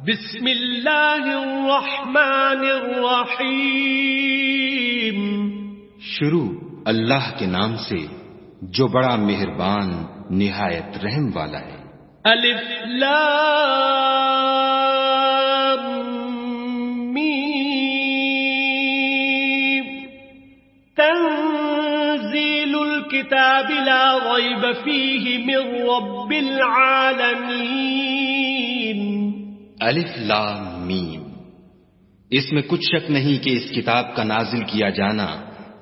بسم اللہ الرحمن الرحیم. شروع اللہ کے نام سے جو بڑا مہربان نہایت رحم والا ہے. الف لام میم. تنزیل الکتاب لا ریب فیہ من رب العالمین. الف لام میم. اس میں کچھ شک نہیں کہ اس کتاب کا نازل کیا جانا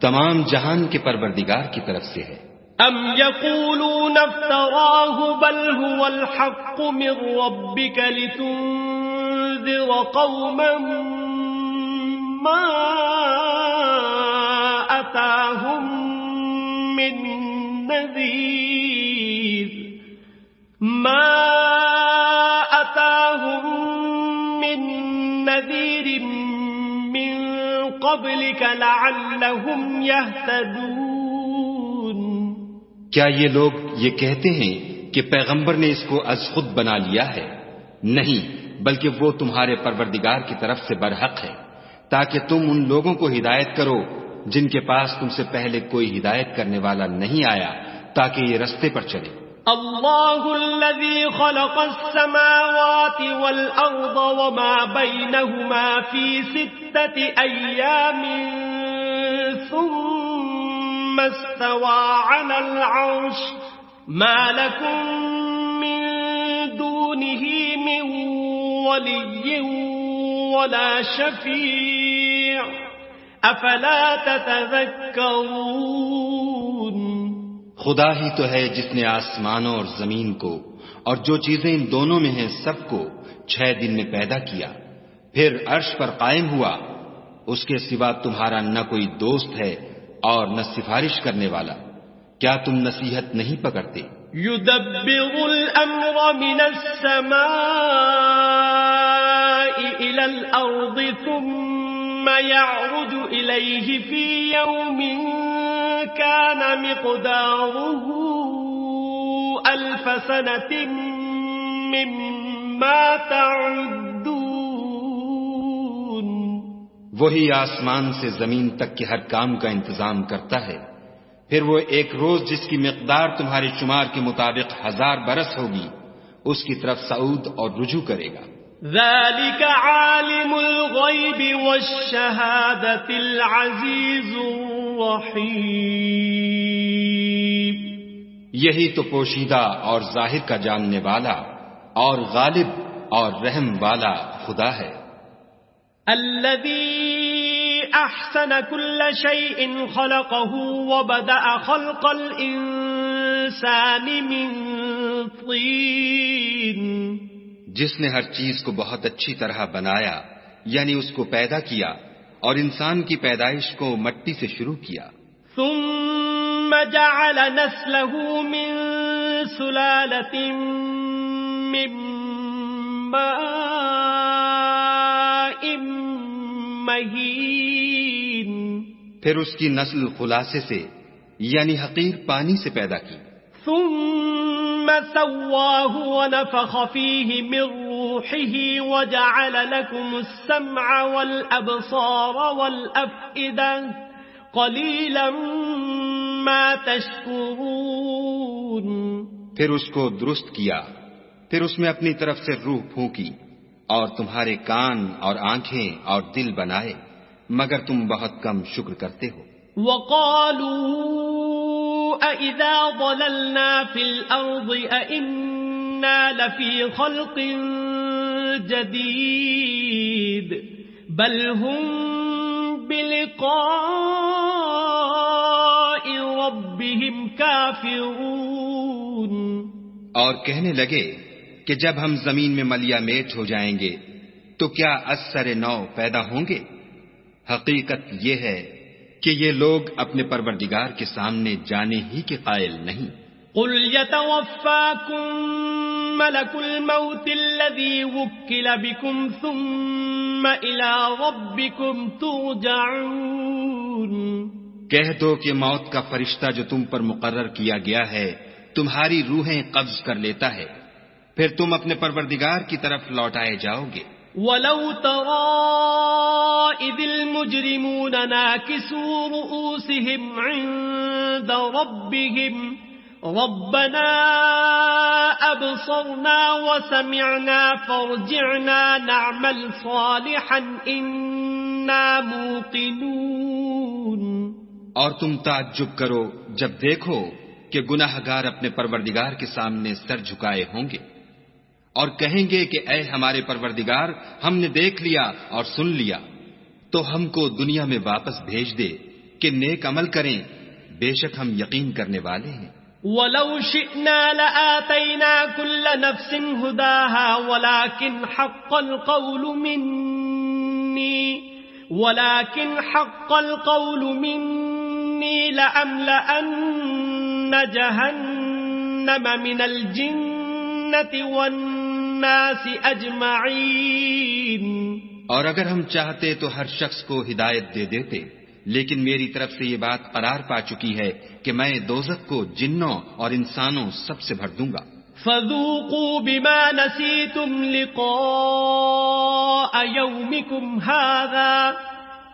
تمام جہان کے پروردگار کی طرف سے ہے. ام یقولون افتراہ بل هو الحق من ربک لتنذر قوما ما اتاهم من نذیر من قبلك لعلهم يهتدون. کیا یہ لوگ یہ کہتے ہیں کہ پیغمبر نے اس کو از خود بنا لیا ہے؟ نہیں، بلکہ وہ تمہارے پروردگار کی طرف سے برحق ہے تاکہ تم ان لوگوں کو ہدایت کرو جن کے پاس تم سے پہلے کوئی ہدایت کرنے والا نہیں آیا، تاکہ یہ رستے پر چلے. اللہ الذي خلق السماوات والأرض وما بينهما في 6 أيام ثم استوى على العرش ما لكم من دونه من ولي ولا شفيع أفلا تتذكرون. خدا ہی تو ہے جس نے آسمانوں اور زمین کو اور جو چیزیں ان دونوں میں ہیں سب کو 6 دن میں پیدا کیا، پھر عرش پر قائم ہوا. اس کے سوا تمہارا نہ کوئی دوست ہے اور نہ سفارش کرنے والا. کیا تم نصیحت نہیں پکڑتے؟ يدبر الأمر من السماء إلى الأرض ثم يعرج إليه في يوم كان مقداره 1000 سنة مما تعدون. وہی آسمان سے زمین تک کے ہر کام کا انتظام کرتا ہے، پھر وہ ایک روز جس کی مقدار تمہارے شمار کے مطابق 1000 برس ہوگی اس کی طرف صعود اور رجوع کرے گا. ذلك عالم الغیب والشہادة العزیز الرحیم. یہی تو پوشیدہ اور ظاہر کا جاننے والا اور غالب اور رحم والا خدا ہے. الذي احسن كل شيء خلقه وبدأ خلق الانسان من طين. جس نے ہر چیز کو بہت اچھی طرح بنایا، یعنی اس کو پیدا کیا اور انسان کی پیدائش کو مٹی سے شروع کیا. ثم جعل نسله من سلالة من ماء مہین. پھر اس کی نسل خلاصے سے یعنی حقیر پانی سے پیدا کی. ثم سواه ونفخ فيه من روحه وجعل لكم السمع والأبصار والأفئدة قليلا ما تشكرون. پھر اس کو درست کیا، پھر اس میں اپنی طرف سے روح پھونکی اور تمہارے کان اور آنکھیں اور دل بنائے، مگر تم بہت کم شکر کرتے ہو. وقالوا أَإِذَا ضَلَلْنَا فِي الْأَرْضِ أَإِنَّا لَفِي خَلْقٍ جَدِيدٍ بَلْ هُمْ بِلِقَاءِ رَبِّهِمْ كَافِرُونَ. اور کہنے لگے کہ جب ہم زمین میں ملیا میٹ ہو جائیں گے تو کیا از سر نو پیدا ہوں گے؟ حقیقت یہ ہے کہ یہ لوگ اپنے پروردگار کے سامنے جانے ہی کے قائل نہیں. قل يتوفاكم ملك الموت الذي وكل بكم ثم إلى ربكم ترجعون. کہہ دو کہ موت کا فرشتہ جو تم پر مقرر کیا گیا ہے تمہاری روحیں قبض کر لیتا ہے، پھر تم اپنے پروردگار کی طرف لوٹائے جاؤ گے۔ وَلَوْ تَرَى إِذِ الْمُجْرِمُونَ نَاكِسُو رُؤُوسِهِمْ عِندَ رَبِّهِمْ رَبَّنَا أَبْصَرْنَا وَسَمِعْنَا فَارْجِعْنَا نَعْمَلْ صَالِحًا إِنَّا مُوقِنُونَ۔ اور تم تعجب کرو جب دیکھو کہ گناہگار اپنے پروردگار کے سامنے سر جھکائے ہوں گے اور کہیں گے کہ اے ہمارے پروردگار، ہم نے دیکھ لیا اور سن لیا، تو ہم کو دنیا میں واپس بھیج دے کہ نیک عمل کریں، بے شک ہم یقین کرنے والے ہیں۔ وَلَوْ شِئْنَا لَآتَيْنَا كُلَّ نَفْسٍ هُدَاهَا وَلَكِنْ حَقَّ الْقَوْلُ مِنِّي لَأَمْلَأَنَّ جَهَنَّمَ مِنَ الْجِنَّةِ وَالنَّاسِ أَجْمَعِينَ۔ اور اگر ہم چاہتے تو ہر شخص کو ہدایت دے دیتے، لیکن میری طرف سے یہ بات قرار پا چکی ہے کہ میں دوزخ کو جنوں اور انسانوں سب سے بھر دوں گا۔ فَذُوقُوا بِمَا نَسِيتُمْ لِقَاءَ يَوْمِكُمْ هَذَا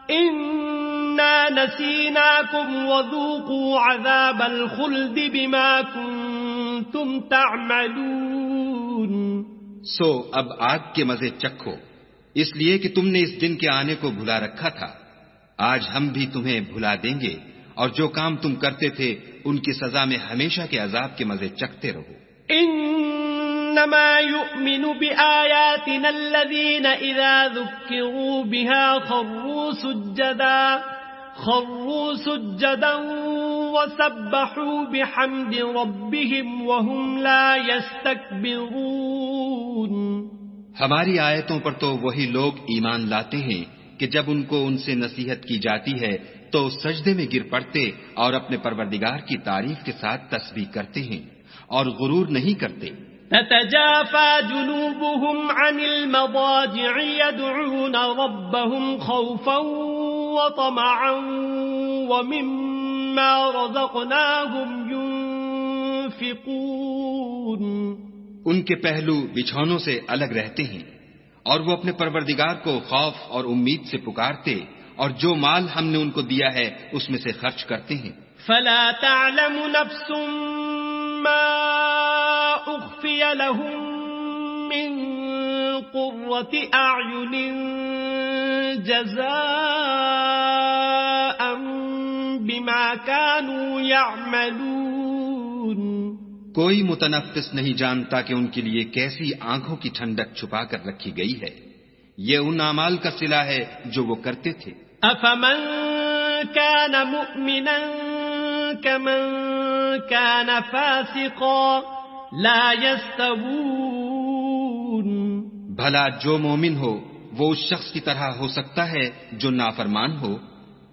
إِنَّا نَسِينَاكُمْ وَذُوقُوا عَذَابَ الْخُلْدِ بِمَا كُنْتُمْ تَعْمَلُونَ۔ سو اب آگ کے مزے چکھو، اس لیے کہ تم نے اس دن کے آنے کو بھلا رکھا تھا۔ آج ہم بھی تمہیں بھلا دیں گے، اور جو کام تم کرتے تھے ان کی سزا میں ہمیشہ کے عذاب کے مزے چکھتے رہو۔ انما يؤمن بآياتنا الذين اذا ذكروا بها خروا سجدا وسبحوا بحمد ربهم وهم لا يستكبرون۔ ہماری آیتوں پر تو وہی لوگ ایمان لاتے ہیں کہ جب ان کو ان سے نصیحت کی جاتی ہے تو سجدے میں گر پڑتے اور اپنے پروردگار کی تعریف کے ساتھ تسبیح کرتے ہیں اور غرور نہیں کرتے۔ تتجافى جنوبهم عن المضاجع يدعون ربهم خوفا وطمعا ومما رزقناهم ينفقون۔ ان کے پہلو بچھونوں سے الگ رہتے ہیں اور وہ اپنے پروردگار کو خوف اور امید سے پکارتے اور جو مال ہم نے ان کو دیا ہے اس میں سے خرچ کرتے ہیں۔ فلا تعلم نفس ما اخفي لهم من قرة اعين جزاء بما كانوا يعملون۔ کوئی متنفس نہیں جانتا کہ ان کے لیے کیسی آنکھوں کی ٹھنڈک چھپا کر رکھی گئی ہے، یہ ان اعمال کا صلہ ہے جو وہ کرتے تھے۔ افمن كان مؤمنا كمن كان فاسقا لا يستوون۔ بھلا جو مومن ہو وہ اس شخص کی طرح ہو سکتا ہے جو نافرمان ہو،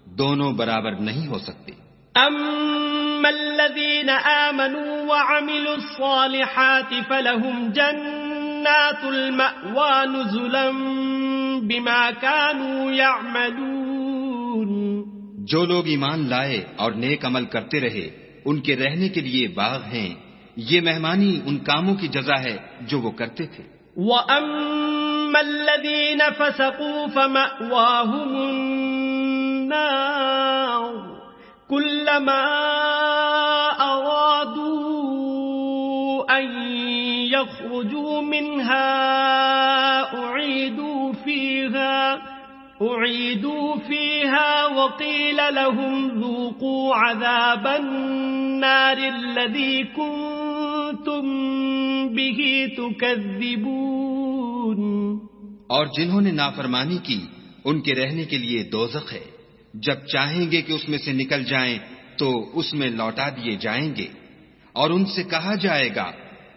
دونوں برابر نہیں ہو سکتے۔ اما الذين آمنوا وعملوا الصالحات فلهم جنات المأوى نزلا بما كانوا يعملون۔ جو لوگ ایمان لائے اور نیک عمل کرتے رہے ان کے رہنے کے لیے باغ ہیں، یہ مہمانی ان کاموں کی جزا ہے جو وہ کرتے تھے۔ وَأَمَّا الَّذِينَ فَسَقُوا فَمَأْوَاهُمُ النَّارُ كُلَّمَا أَرَادُوا أَن يَخْرُجُوا مِنْهَا أُعِيدُوا فِيهَا وَقِيلَ لَهُمْ ذُوقُوا عَذَابَ النَّارِ الَّذِي كُنتُم بِهِ تُكَذِّبُونَ۔ اور جنہوں نے نافرمانی کی ان کے رہنے کے لیے دوزخ ہے، جب چاہیں گے کہ اس میں سے نکل جائیں تو اس میں لوٹا دیے جائیں گے، اور ان سے کہا جائے گا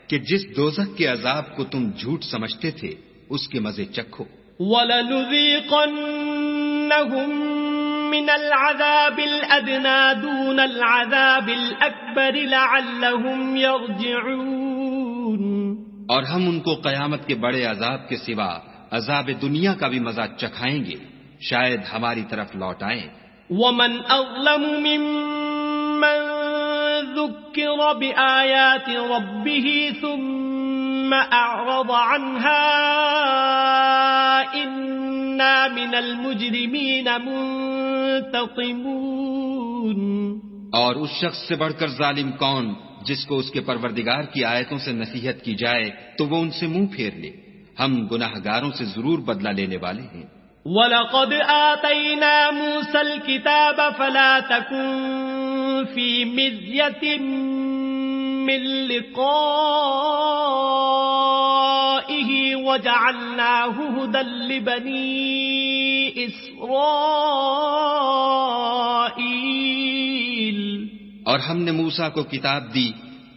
کہ جس دوزخ کے عذاب کو تم جھوٹ سمجھتے تھے اس کے مزے چکھو۔ وَلَنُذِيقَنَّهُم مِّنَ الْعَذَابِ الْأَدْنَىٰ دُونَ الْعَذَابِ الْأَكْبَرِ لَعَلَّهُمْ يَرْجِعُونَ۔ اور ہم ان کو قیامت کے بڑے عذاب کے سوا عذاب دنیا کا بھی مزہ چکھائیں گے، شاید ہماری طرف لوٹ آئیں۔ وَمَنْ أَظْلَمُ مِمَّن ذُكِّرَ بِآيَاتِ رَبِّهِ ثُمَّ ثم أعرض عنها إنا من المجرمين منتقمون. اور اس شخص سے بڑھ کر ظالم کون جس کو اس کے پروردگار کی آیتوں سے نصیحت کی جائے تو وہ ان سے منہ پھیر لے. ہم گناہگاروں سے ضرور بدلہ لینے والے ہیں. وَلَقَدْ آتَيْنَا مُوسَى الْكِتَابَ فَلَا تَكُنْ فِي مِرْيَةٍ مِّن لِقَائِهِ وَجَعَلْنَاهُ هُدًى لِبَنِي إِسْرَائِيلَ. اور ہم نے موسیٰ کو کتاب دی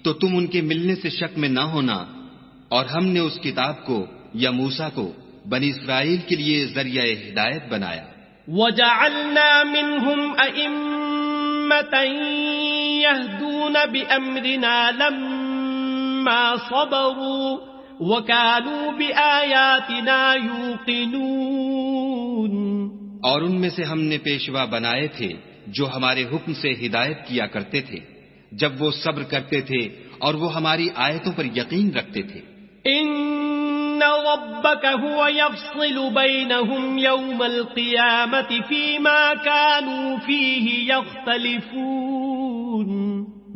تو تم ان کے ملنے سے شک میں نہ ہونا، اور ہم نے اس کتاب کو یا موسیٰ کو بنی اسرائیل کے لیے ذریعہ ہدایت بنایا. وَجَعَلْنَا مِنْهُمْ أَئِمَّةً يَهْدُونَ بِأَمْرِنَا لَمَّا صَبَرُوا وَكَانُوا بِآيَاتِنَا يُوقِنُونَ. اور ان میں سے ہم نے پیشوا بنائے تھے جو ہمارے حکم سے ہدایت کیا کرتے تھے جب وہ صبر کرتے تھے اور وہ ہماری آیتوں پر یقین رکھتے تھے. إِنَّ رَبَّكَ هُوَ يَفْصِلُ بَيْنَهُمْ يَوْمَ الْقِيَامَةِ فِيمَا كَانُوا فِيهِ يَخْتَلِفُونَ.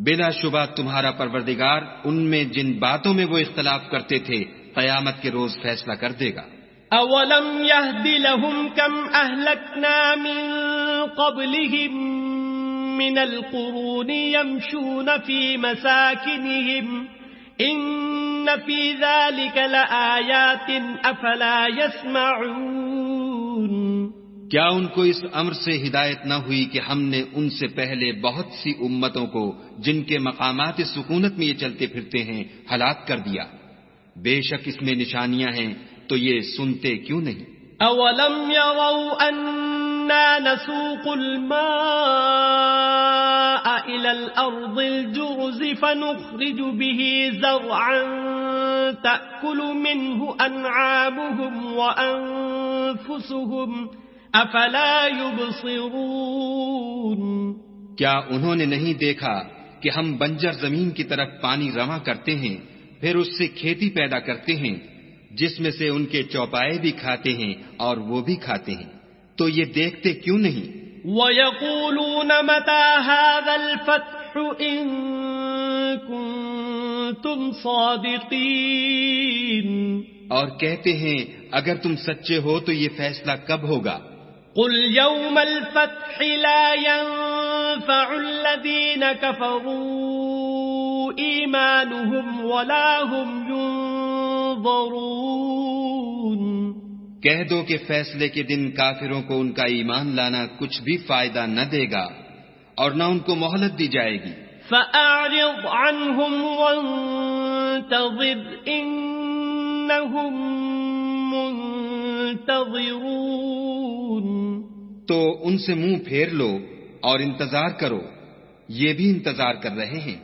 بلا شبہ تمہارا پروردگار ان میں جن باتوں میں وہ اختلاف کرتے تھے قیامت کے روز فیصلہ کر دے گا. أَوَلَمْ يَهْدِ لَهُمْ كَمْ أَهْلَكْنَا مِنْ قَبْلِهِمْ مِنَ الْقُرُونِ يَمْشُونَ فِي مَسَاكِنِهِمْ إِنَّ فِي ذَلِكَ لَآيَاتٍ أَفَلَا يَسْمَعُونَ. کیا ان کو اس امر سے ہدایت نہ ہوئی کہ ہم نے ان سے پہلے بہت سی امتوں کو جن کے مقامات سکونت میں یہ چلتے پھرتے ہیں ہلاک کر دیا؟ بے شک اس میں نشانیاں ہیں تو یہ سنتے کیوں نہیں؟ أَوَلَمْ يَرَوْا أَنَّا نَسُوقُ الْمَاءَ إِلَى الْأَرْضِ الْجُرُزِ فَنُخْرِجُ بِهِ زَرْعًا تَأْكُلُ مِنْهُ أَنْعَامُهُمْ وَأَنفُسُهُمْ أَفَلَا يُبْصِرُونَ. کیا انہوں نے نہیں دیکھا کہ ہم بنجر زمین کی طرف پانی رواں کرتے ہیں پھر اس سے کھیتی پیدا کرتے ہیں جس میں سے ان کے چوپائے بھی کھاتے ہیں اور وہ بھی کھاتے ہیں، تو یہ دیکھتے کیوں نہیں؟ وَيَقُولُونَ مَتَى هَذَا الْفَتْحُ إِن كُنتُمْ صَادِقِينَ. اور کہتے ہیں اگر تم سچے ہو تو یہ فیصلہ کب ہوگا؟ قُلْ يَوْمَ الْفَتْحِ لَا يَنفَعُ الَّذِينَ كَفَرُوا إِيمَانُهُمْ وَلَا هُمْ يُنظَرُونَ. کہہ دو کہ فیصلے کے دن کافروں کو ان کا ایمان لانا کچھ بھی فائدہ نہ دے گا اور نہ ان کو مہلت دی جائے گی. فَأَعْرِضْ عَنْهُمْ وَانتَظِرْ إِنَّهُمْ مُنتَظِرُونَ. تو ان سے منہ پھیر لو اور انتظار کرو، یہ بھی انتظار کر رہے ہیں.